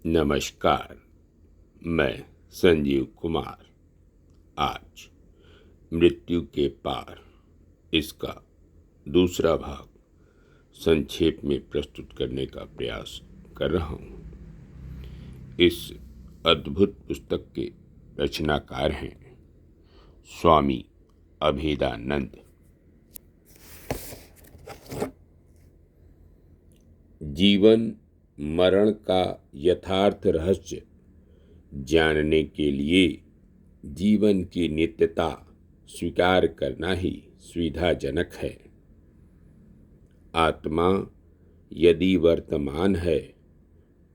नमस्कार। मैं संजीव कुमार आज मृत्यु के पार इसका दूसरा भाग संक्षेप में प्रस्तुत करने का प्रयास कर रहा हूँ। इस अद्भुत पुस्तक के रचनाकार हैं स्वामी अभेदानंद। जीवन मरण का यथार्थ रहस्य जानने के लिए जीवन की नित्यता स्वीकार करना ही सुविधाजनक है। आत्मा यदि वर्तमान है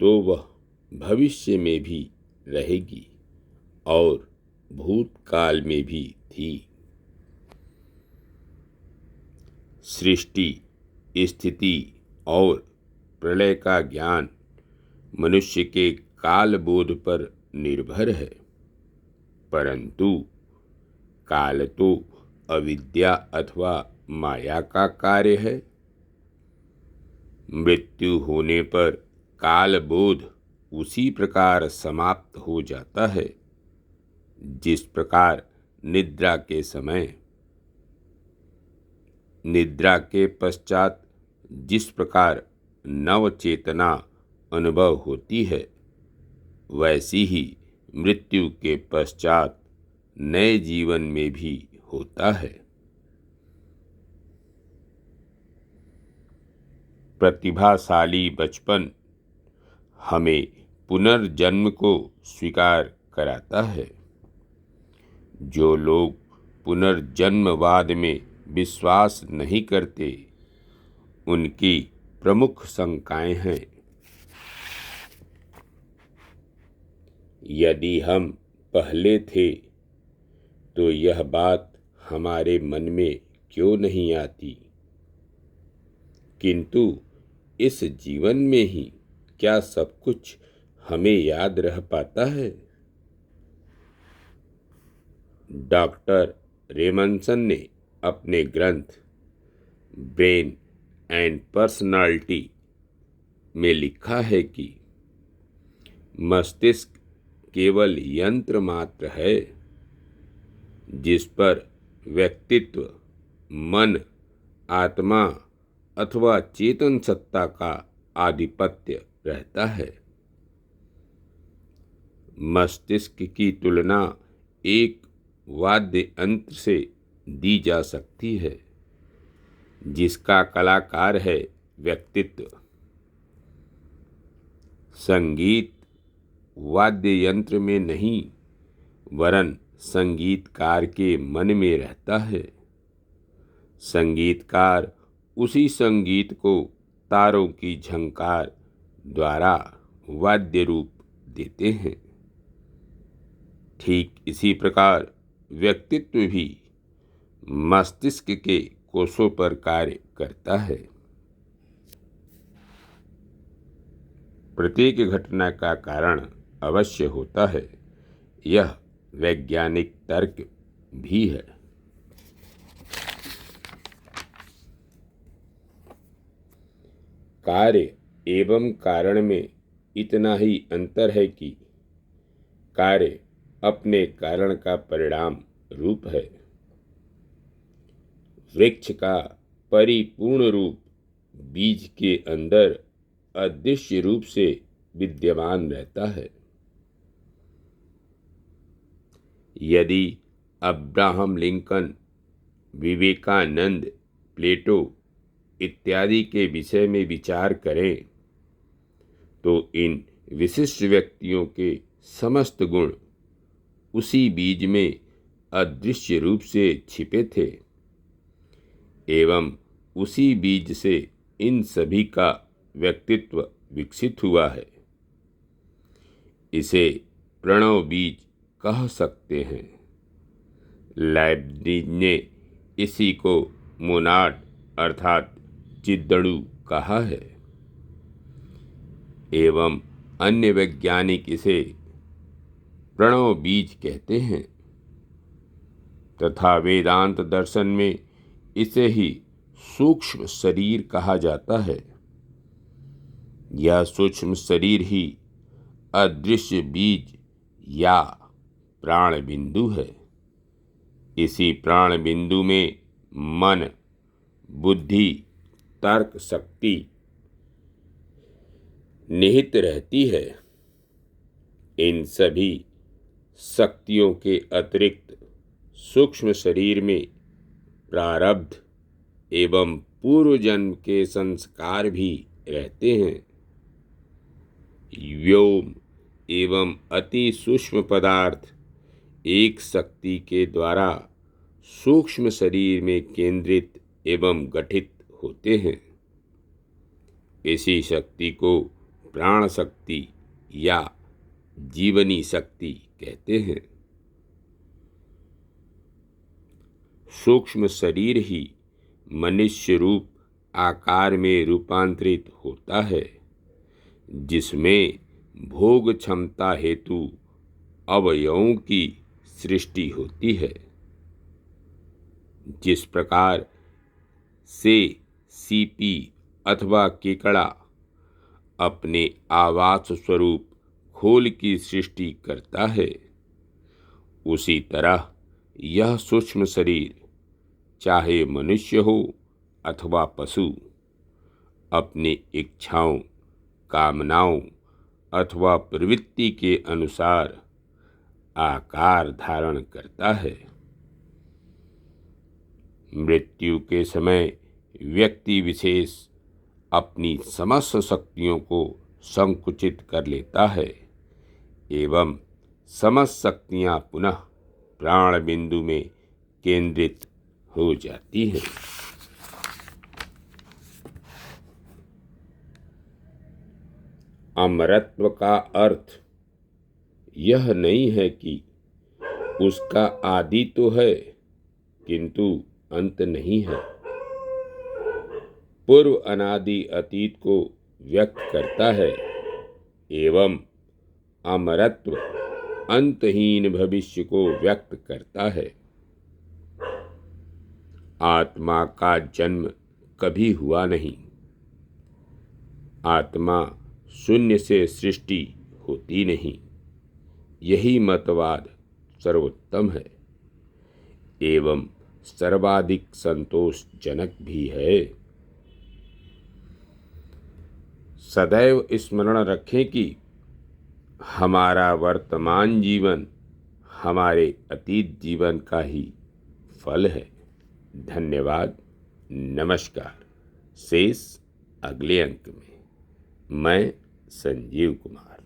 तो वह भविष्य में भी रहेगी और भूतकाल में भी थी। सृष्टि, स्थिति और प्रलय का ज्ञान मनुष्य के कालबोध पर निर्भर है, परंतु काल तो अविद्या अथवा माया का कार्य है। मृत्यु होने पर कालबोध उसी प्रकार समाप्त हो जाता है जिस प्रकार निद्रा के समय, निद्रा के पश्चात जिस प्रकार नव चेतना अनुभव होती है, वैसी ही मृत्यु के पश्चात नए जीवन में भी होता है। प्रतिभाशाली बचपन हमें पुनर्जन्म को स्वीकार कराता है। जो लोग पुनर्जन्मवाद में विश्वास नहीं करते, उनकी प्रमुख शंकाएं हैं। यदि हम पहले थे तो यह बात हमारे मन में क्यों नहीं आती, किंतु इस जीवन में ही क्या सब कुछ हमें याद रह पाता है? डॉक्टर रेमंडसन ने अपने ग्रंथ ब्रेन एंड पर्सनालिटी में लिखा है कि मस्तिष्क केवल यंत्र मात्र है जिस पर व्यक्तित्व, मन, आत्मा अथवा चेतन सत्ता का आधिपत्य रहता है। मस्तिष्क की तुलना एक वाद्य यंत्र से दी जा सकती है जिसका कलाकार है व्यक्तित्व। संगीत वाद्य यंत्र में नहीं वरन संगीतकार के मन में रहता है। संगीतकार उसी संगीत को तारों की झंकार द्वारा वाद्य रूप देते हैं। ठीक इसी प्रकार व्यक्तित्व भी मस्तिष्क के कोषों पर कार्य करता है। प्रत्येक घटना का कारण अवश्य होता है, यह वैज्ञानिक तर्क भी है। कार्य एवं कारण में इतना ही अंतर है कि कार्य अपने कारण का परिणाम रूप है। वृक्ष का परिपूर्ण रूप बीज के अंदर अदृश्य रूप से विद्यमान रहता है। यदि अब्राहम लिंकन, विवेकानंद, प्लेटो इत्यादि के विषय में विचार करें तो इन विशिष्ट व्यक्तियों के समस्त गुण उसी बीज में अदृश्य रूप से छिपे थे एवं उसी बीज से इन सभी का व्यक्तित्व विकसित हुआ है। इसे प्रणव बीज कह सकते हैं। लाइब्निज ने इसी को मोनाड अर्थात चिद्दड़ू कहा है एवं अन्य वैज्ञानिक इसे प्रणव बीज कहते हैं तथा वेदांत दर्शन में इसे ही सूक्ष्म शरीर कहा जाता है। यह सूक्ष्म शरीर ही अदृश्य बीज या प्राण बिंदु है। इसी प्राण बिंदु में मन, बुद्धि, तर्क शक्ति निहित रहती है। इन सभी शक्तियों के अतिरिक्त सूक्ष्म शरीर में प्रारब्ध एवं पूर्व जन्म के संस्कार भी रहते हैं। व्योम एवं अति सूक्ष्म पदार्थ एक शक्ति के द्वारा सूक्ष्म शरीर में केंद्रित एवं गठित होते हैं। इसी शक्ति को प्राण शक्ति या जीवनी शक्ति कहते हैं। सूक्ष्म शरीर ही मनुष्य रूप आकार में रूपांतरित होता है, जिसमें भोग क्षमता हेतु अवयवों की सृष्टि होती है। जिस प्रकार से सीपी अथवा केकड़ा अपने आवास स्वरूप खोल की सृष्टि करता है, उसी तरह यह सूक्ष्म शरीर, चाहे मनुष्य हो अथवा पशु, अपनी इच्छाओं, कामनाओं अथवा प्रवृत्ति के अनुसार आकार धारण करता है। मृत्यु के समय व्यक्ति विशेष अपनी समस्त शक्तियों को संकुचित कर लेता है एवं समस्त शक्तियां पुनः प्राण बिंदु में केंद्रित हो जाती हैं। अमरत्व का अर्थ यह नहीं है कि उसका आदि तो है किंतु अंत नहीं है। पूर्व अनादि अतीत को व्यक्त करता है एवं अमरत्व अंतहीन भविष्य को व्यक्त करता है। आत्मा का जन्म कभी हुआ नहीं। आत्मा शून्य से सृष्टि होती नहीं। यही मतवाद सर्वोत्तम है एवं सर्वाधिक संतोषजनक भी है। सदैव स्मरण रखें कि हमारा वर्तमान जीवन हमारे अतीत जीवन का ही फल है। धन्यवाद। नमस्कार। शेष अगले अंक में। मैं संजीव कुमार।